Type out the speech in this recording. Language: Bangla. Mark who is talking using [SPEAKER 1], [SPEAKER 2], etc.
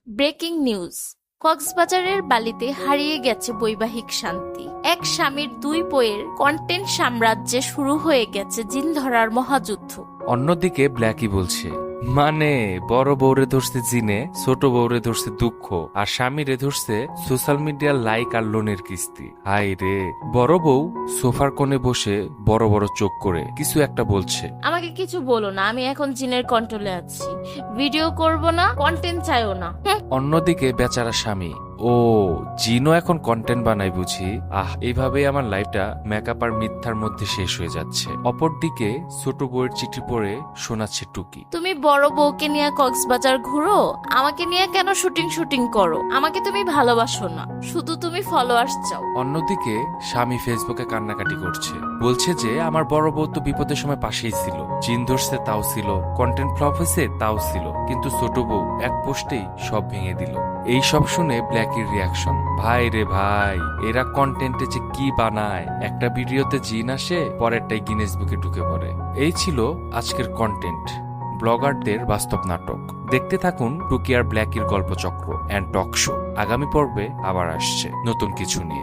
[SPEAKER 1] Breaking news. কক্সবাজারের বালিতে হারিয়ে গেছে বৈবাহিক শান্তি। এক স্বামীর দুই বইয়ের কন্টেন্ট সাম্রাজ্যে শুরু হয়ে গেছে জিন ধরার মহাযুদ্ধ।
[SPEAKER 2] অন্যদিকে ব্ল্যাকি বলছে, মানে বড় বউরে ধরছে জিনে, ছোট বউরে ধরছে দুঃখ, আর স্বামীরে ধরছে সোশ্যাল মিডিয়ার লাইক আর লোনের কিস্তি। হাই রে, বড় বউ সোফার কোণে বসে বড় বড় চোখ করে কিছু একটা বলছে।
[SPEAKER 1] আমাকে কিছু বলো না, আমি এখন জিনের কন্ট্রোলে আছি। ভিডিও করব না, কন্টেন্ট চাইও না।
[SPEAKER 2] অন্যদিকে বেচারা স্বামী, ও জিনও এখন কন্টেন্ট বানাই বুঝি। এইভাবেই আমার লাইফটা মেকআপ আর মিথ্যার মধ্যে শেষ হয়ে যাচ্ছে। অপরদিকে ছোট বউয়ের চিঠি পড়ে শোনাচ্ছে টুকি।
[SPEAKER 1] তুমি বড় বউকে নিয়ে কক্সবাজার ঘুরো, আমাকে নিয়ে কেন শুটিং করো? আমাকে তুমি ভালোবাসো না, শুধু তুমি ফলোয়ার্স চাও।
[SPEAKER 2] অন্যদিকে স্বামী ফেসবুকে কান্নাকাটি করছে, বলছে যে আমার বড় বউ তো বিপদের সময় পাশেই ছিল, জিন ধরছে তাও ছিল, কন্টেন্ট ফ্লপ হয়েছে তাও ছিল, কিন্তু ছোট বউ এক পোস্টেই সব ভেঙে দিল। এই সব শুনে ব্ল্যাকির রিয়াকশন, ভাই রে ভাই, এরা কন্টেন্টে যে কি বানায়, একটা ভিডিওতে জিন আসে, পরেরটাই গিনেস বুকে ঢুকে পড়ে। এই ছিল আজকের কন্টেন্ট, ব্লগারদের বাস্তব নাটক। দেখতে থাকুন টুকি আর ব্ল্যাকির গল্পচক্র অ্যান্ড টক শো। আগামী পর্বে আবার আসছে নতুন কিছু নিয়ে।